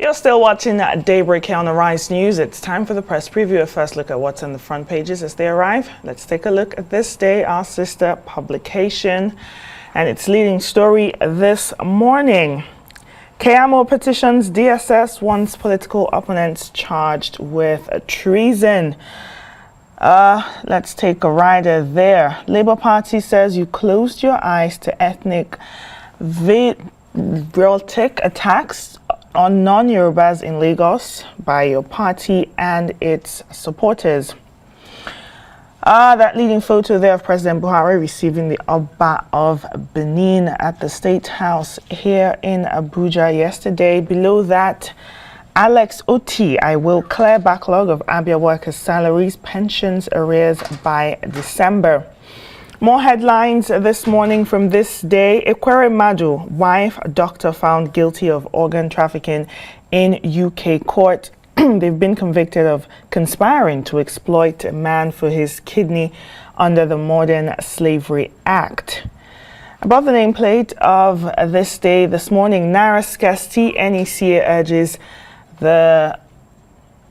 You're still watching Daybreak here on the Rise News. It's time for the press preview. A first look at what's on the front pages as they arrive. Let's take a look at This Day, our sister publication, and its leading story this morning. Keyamo petitions DSS wants political opponents charged with treason. Let's take a ride there. Labour Party says you closed your eyes to ethnic violtic attacks on non-Yorubas in Lagos by your party and its supporters. That leading photo there of President Buhari receiving the Oba of Benin at the State House here in Abuja yesterday. Below that, Alex Oti, I will clear backlog of Abia workers' salaries, pensions, arrears by December. More headlines this morning from This Day. Ekwere Madu, wife, doctor found guilty of organ trafficking in UK court. They've been convicted of conspiring to exploit a man for his kidney under the Modern Slavery Act. Above the nameplate of This Day this morning, Naira scarcity, NECA urges the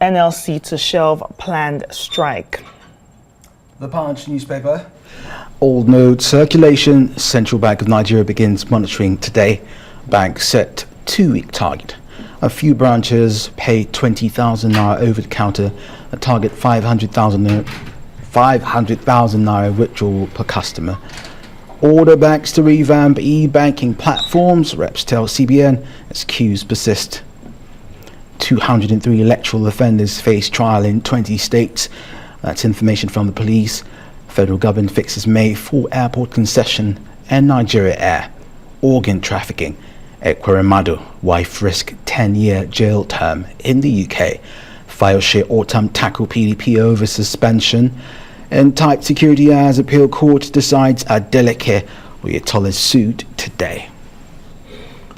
NLC to shelve planned strike. The Punch newspaper. Old note circulation. Central Bank of Nigeria begins monitoring today. Bank set 2-week target. A few branches pay 20,000 naira over the counter. A target 500,000 naira withdrawal per customer. Order banks to revamp e-banking platforms. Reps tell CBN as queues persist. 203 electoral offenders face trial in 20 states. That's information from the police. Federal government fixes May 4 airport concession and Nigeria Air. Organ trafficking. Ekwere Madu, wife risk 10-year jail term in the UK. Fayose Autumn tackle PDP over suspension. And tight security as appeal court decides Adeleke Oyetola's suit today.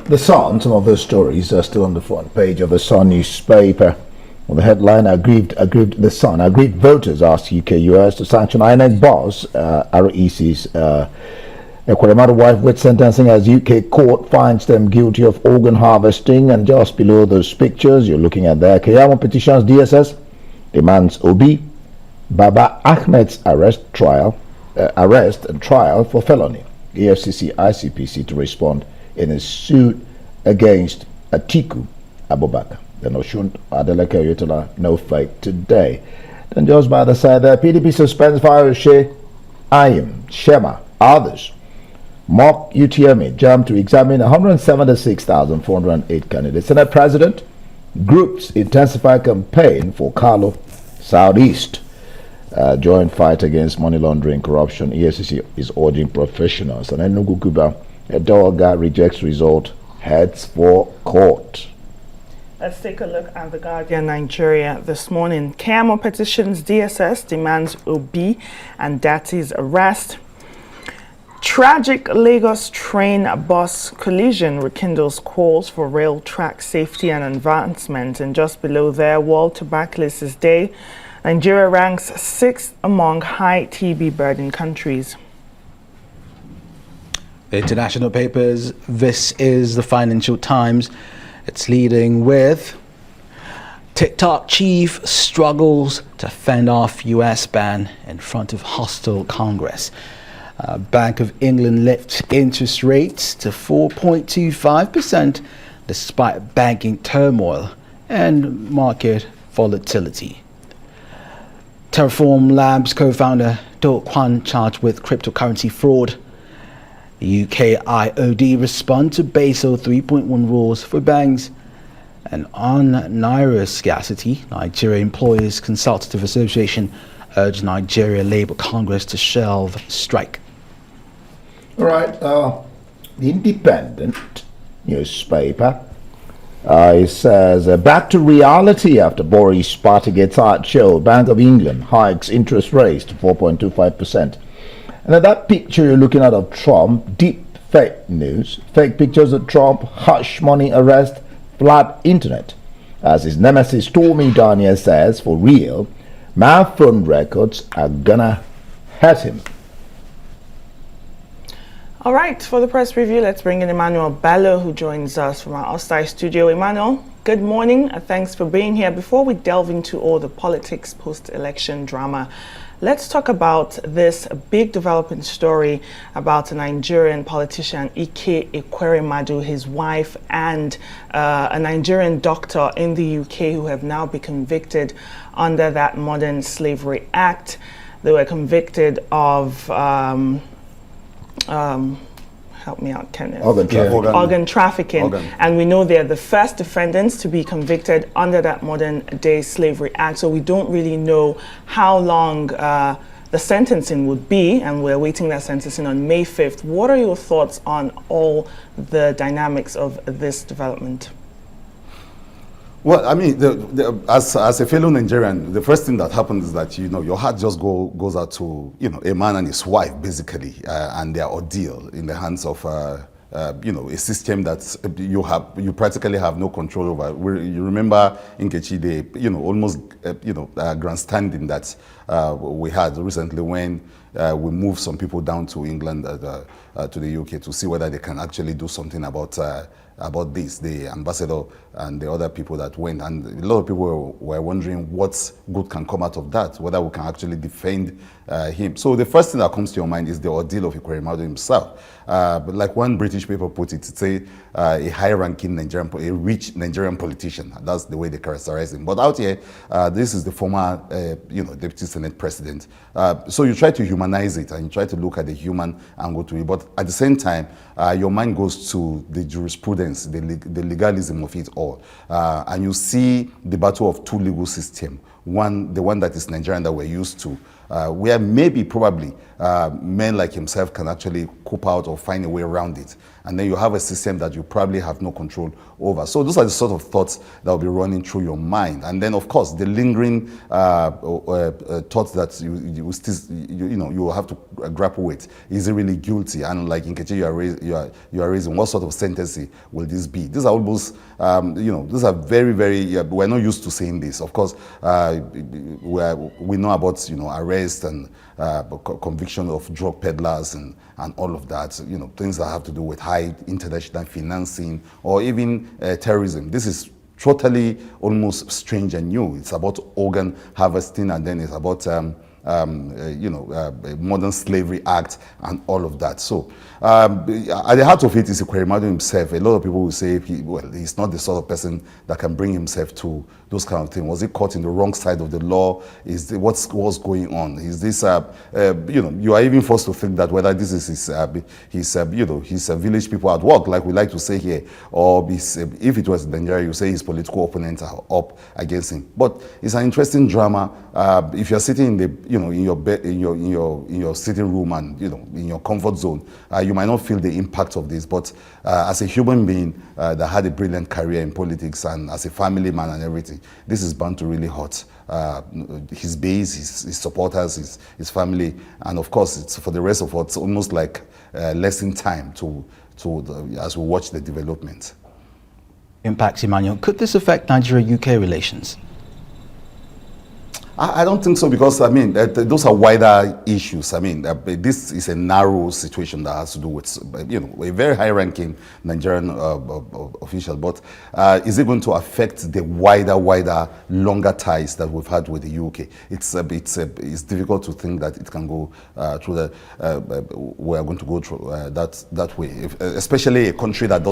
The Sun, some of those stories are still on the front page of the Sun newspaper. On the headline, The Sun, aggrieved voters asked UK-US to sanction INEC boss, REC's Ekwere Madu wife with sentencing as UK court finds them guilty of organ harvesting. And just below those pictures you're looking at there, Keyamo petitions DSS demands Obi Baba Ahmed's arrest and trial for felony. EFCC ICPC to respond in a suit against Atiku Abubakar. Then Oshun Adeleke Oyetola no fight today. Then just by the side there, PDP suspends Fayose, Ayim, Shema, others. Mock UTME jam to examine 176,408 candidates. Senate President, groups intensify campaign for Carlo Southeast. Joint fight against money laundering, corruption. EFCC is urging professionals. And Enugu Kuba, Edoga rejects result, heads for court. Let's take a look at The Guardian Nigeria this morning. Keyamo petitions DSS demands Obi and Dati's arrest. Tragic Lagos train bus collision rekindles calls for rail track safety and advancement. And just below there, World Tuberculosis Day. Nigeria ranks 6th among high TB burden countries. The international papers. This is the Financial Times. It's leading with TikTok chief struggles to fend off US ban in front of hostile Congress. Bank of England lifts interest rates to 4.25% despite banking turmoil and market volatility. Terraform Labs co-founder Do Kwon charged with cryptocurrency fraud. The UK IOD respond to Basel 3.1 rules for banks. And on Naira scarcity, Nigeria Employers Consultative Association urged Nigeria Labour Congress to shelve strike. All right, the Independent newspaper, it says, back to reality after Boris party gets hard show. Bank of England hikes interest rates to 4.25%. And at that picture you're looking at of Trump, deep fake news, fake pictures of Trump, hush money arrest, flat internet. As his nemesis Stormy Daniels says, for real, my phone records are gonna hurt him. All right, for the press review, let's bring in Emmanuel Bello, who joins us from our outside studio. Emmanuel, good morning. Thanks for being here. Before we delve into all the politics post-election drama, let's talk about this big developing story about a Nigerian politician, Ike Ekweremadu, his wife, and a Nigerian doctor in the UK who have now been convicted under that Modern Slavery Act. They were convicted of help me out, Kenneth. Organ trafficking. And we know they're the first defendants to be convicted under that Modern Day Slavery Act. So we don't really know how long the sentencing would be, and we're waiting that sentencing on May 5th. What are your thoughts on all the dynamics of this development? Well, I mean, as a fellow Nigerian, the first thing that happens is that, your heart just goes out to, a man and his wife, basically, and their ordeal in the hands of, a system that you practically have no control over. You remember Nkechi, the, almost, grandstanding that we had recently when we moved some people down to England, to the UK, to see whether they can actually do something about this, the ambassador and the other people that went. And a lot of people were wondering what good can come out of that, whether we can actually defend him. So the first thing that comes to your mind is the ordeal of Ekweremadu himself. But like one British paper put it, say a high-ranking a rich Nigerian politician. That's the way they characterize him. But out here, this is the former, Deputy Senate President. So you try to humanize it and you try to look at the human angle to it. But at the same time, your mind goes to the jurisprudence, the legalism of it all. And you see the battle of two legal systems. The one that is Nigerian that we're used to, where maybe probably men like himself can actually cope out or find a way around it. And then you have a system that you probably have no control over. So those are the sort of thoughts that will be running through your mind. And then, of course, the lingering thoughts that you will have to grapple with. Is he really guilty? And like in Nkechi, you are raising, what sort of sentencing will this be? These are almost, these are very, very, we're not used to saying this. Of course, we know about, arrest and conviction of drug peddlers and all of that, things that have to do with high international financing or even terrorism. This is totally almost strange and new. It's about organ harvesting, and then it's about Modern Slavery Act and all of that. So at the heart of it is Ekweremadu himself. A lot of people will say, he's not the sort of person that can bring himself to those kind of things. Was he caught in the wrong side of the law? What's going on? Is this, you are even forced to think that whether this is his village people at work, like we like to say here, or if it was Nigeria, you say his political opponents are up against him. But it's an interesting drama. If you're sitting in the, in your bed, in your sitting room, and in your comfort zone, you might not feel the impact of this. But as a human being that had a brilliant career in politics, and as a family man and everything, this is bound to really hurt his base, his supporters, his family, and of course, it's for the rest of us almost like lesson time as we watch the development. Impacts, Emmanuel. Could this affect Nigeria-UK relations? I don't think so, because those are wider issues. This is a narrow situation that has to do with a very high-ranking Nigerian official. But is it going to affect the wider, longer ties that we've had with the UK? It's difficult to think that it can go through that. We are going to go through that way, especially a country that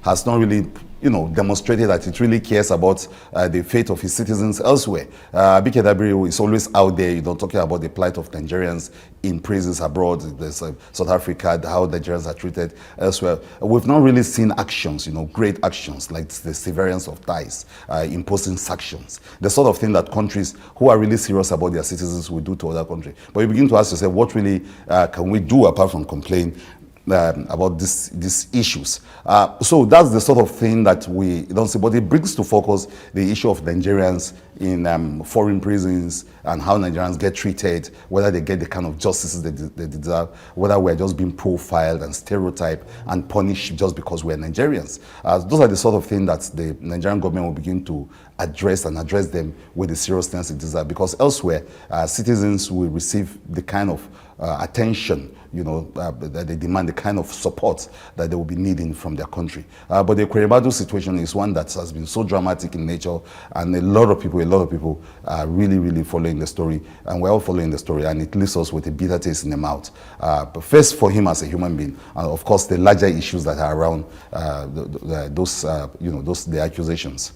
has not really demonstrated that it really cares about the fate of his citizens elsewhere. BK Dabiri is always out there, talking about the plight of Nigerians in prisons abroad. There's South Africa, how Nigerians are treated elsewhere. We've not really seen actions, great actions like the severance of ties, imposing sanctions, the sort of thing that countries who are really serious about their citizens will do to other countries. But you begin to ask yourself, what really can we do apart from complain about these issues? So that's the sort of thing that we don't see, but it brings to focus the issue of Nigerians in foreign prisons and how Nigerians get treated, whether they get the kind of justice they deserve, whether we're just being profiled and stereotyped and punished just because we're Nigerians. Those are the sort of things that the Nigerian government will begin to address them with the seriousness it deserves, because elsewhere citizens will receive the kind of attention, that they demand, the kind of support that they will be needing from their country. But the Kwerebadu situation is one that has been so dramatic in nature, and a lot of people are really, really following the story, and we're all following the story, and it leaves us with a bitter taste in the mouth. But first, for him as a human being, and of course, the larger issues that are around the accusations.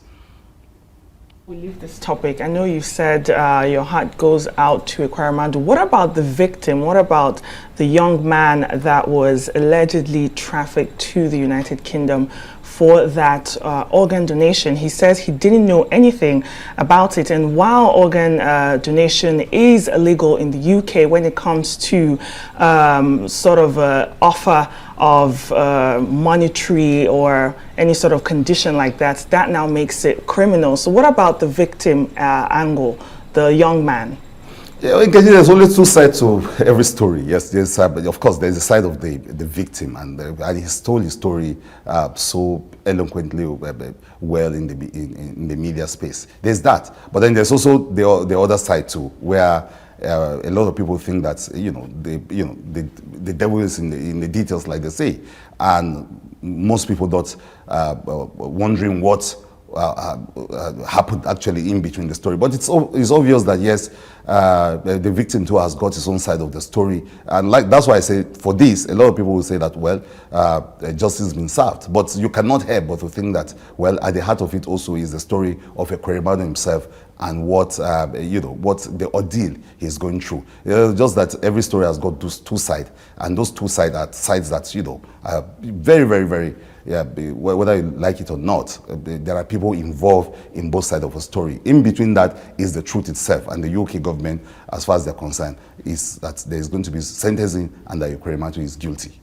We leave this topic. I know you said your heart goes out to Ekweremadu. What about the victim? What about the young man that was allegedly trafficked to the United Kingdom for that organ donation? He says he didn't know anything about it. And while organ donation is illegal in the UK when it comes to sort of offer of monetary or any sort of condition like that, that now makes it criminal. So what about the victim angle, the young man? Yeah, there's only two sides to every story. Yes, there's, of course, there's a side of the victim, and he's told his story so eloquently well in the media space. There's that, but then there's also the other side too, where a lot of people think that the devil is in the details, like they say, and most people not wondering what happened actually in between the story. But it's obvious that yes, the victim too has got his own side of the story, and that's why I say for this, a lot of people will say that well, justice has been served. But you cannot help but to think that well, at the heart of it also is the story of Ekweremadu himself and what the ordeal he's going through. Just that every story has got those two sides, and those two sides are sides that are very, very, very. Yeah, whether you like it or not, there are people involved in both sides of a story. In between that is the truth itself, and the UK government, as far as they're concerned, is that there is going to be sentencing and that Ekweremadu is guilty.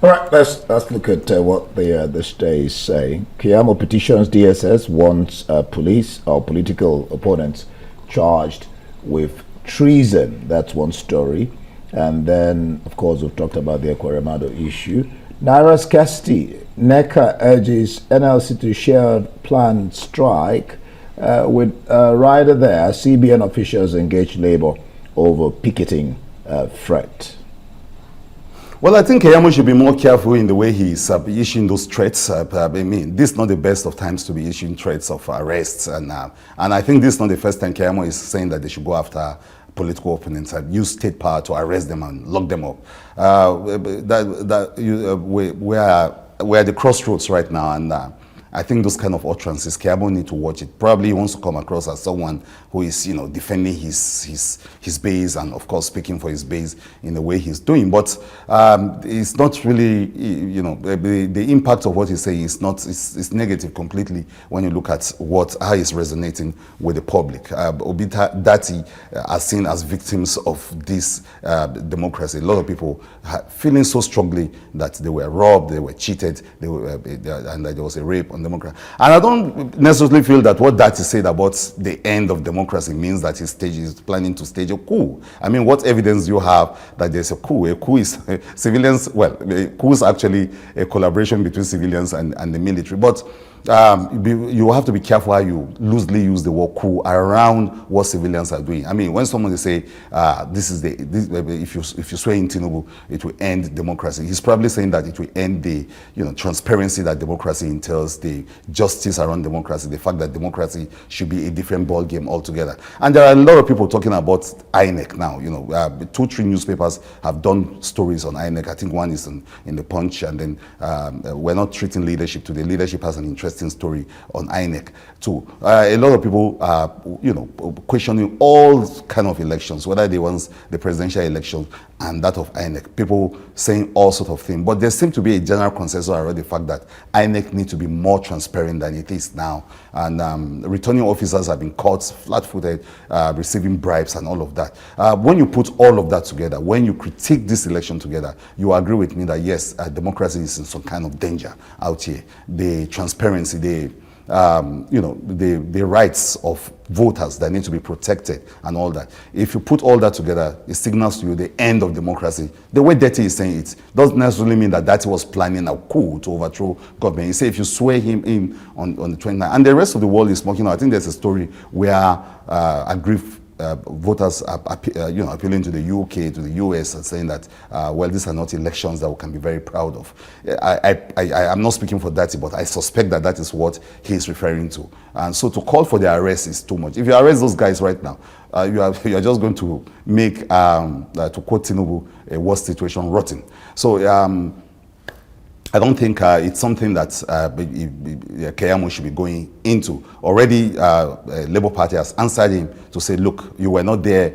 All right, let's look at what the stay is saying. Keyamo petitions DSS wants police or political opponents charged with treason. That's one story. And then, of course, we've talked about the Ekweremadu issue. Naira scarcity. NECA urges NLC to share planned strike with rider there. CBN officials engage Labour over picketing threat. Well, I think Keyamo should be more careful in the way he's issuing those threats. I mean, this is not the best of times to be issuing threats of arrests, and I think this is not the first time Keyamo is saying that they should go after political opponents and use state power to arrest them and lock them up. We're at the crossroads right now, and I think those kind of utterances, Keyamo need to watch it. Probably he wants to come across as someone who is, defending his base and, of course, speaking for his base in the way he's doing. But it's not really, the impact of what he's saying is not, it's negative completely when you look at how it's resonating with the public. Dati are seen as victims of this democracy. A lot of people feeling so strongly that they were robbed, they were cheated, and that there was a rape on democracy. And I don't necessarily feel that what that is said about the end of democracy means that he's planning to stage a coup. I mean, what evidence do you have that there's a coup? A coup is civilians, well, a coup is actually a collaboration between civilians and the military. But you have to be careful how you loosely use the word coup around what civilians are doing. I mean, when someone say if you swear in Tinubu, it will end democracy. He's probably saying that it will end the transparency that democracy entails, the justice around democracy, the fact that democracy should be a different ball game altogether. And there are a lot of people talking about INEC now. 2-3 newspapers have done stories on INEC. I think one is in the Punch, and then we're not treating leadership today. Leadership has an interesting story on INEC too. A lot of people are, questioning all kind of elections, whether they want the presidential election and that of INEC. People saying all sorts of things, but there seems to be a general consensus around the fact that INEC needs to be more transparent than it is now. And returning officers have been caught flat-footed, receiving bribes and all of that. When you put all of that together, when you critique this election together, you agree with me that yes, democracy is in some kind of danger out here. The transparency, the rights of voters that need to be protected and all that. If you put all that together, it signals to you the end of democracy. The way Deti is saying it doesn't necessarily mean that Deti was planning a coup to overthrow government. He said if you swear him in on the 29th, and the rest of the world is smoking out. I think there's a story where aggrieved voters appealing to the UK, to the US, and saying that, well, these are not elections that we can be very proud of. I'm not speaking for Dati, but I suspect that that is what he's referring to. And so to call for their arrest is too much. If you arrest those guys right now, you are just going to make, to quote Tinubu, a worse situation rotten. So I don't think it's something that Keyamo should be going into. Already, Labour Party has answered him to say, look, you were not there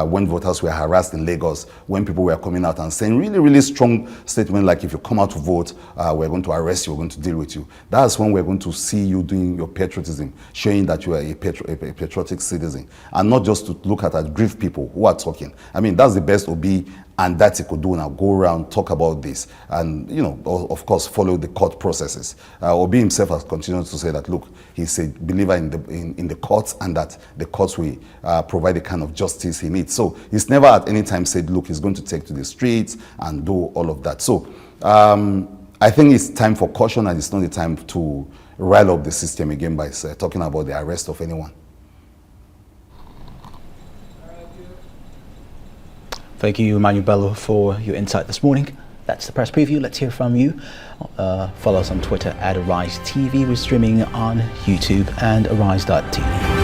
when voters were harassed in Lagos, when people were coming out and saying really, really strong statement like, if you come out to vote, we're going to arrest you, we're going to deal with you. That's when we're going to see you doing your patriotism, showing that you are a patriotic citizen, and not just to look at aggrieved people who are talking. I mean, that's the best Obi and that he could do now, go around, talk about this, and, you know, of course, follow the court processes. Obi himself has continued to say that, look, he's a believer in the courts, and that the courts will provide the kind of justice he needs. So he's never at any time said, look, he's going to take to the streets and do all of that. So I think it's time for caution, and it's not the time to rile up the system again by talking about the arrest of anyone. Thank you, Emmanuel Bello, for your insight this morning. That's the press preview. Let's hear from you. Follow us on Twitter at Arise TV. We're streaming on YouTube and arise.tv.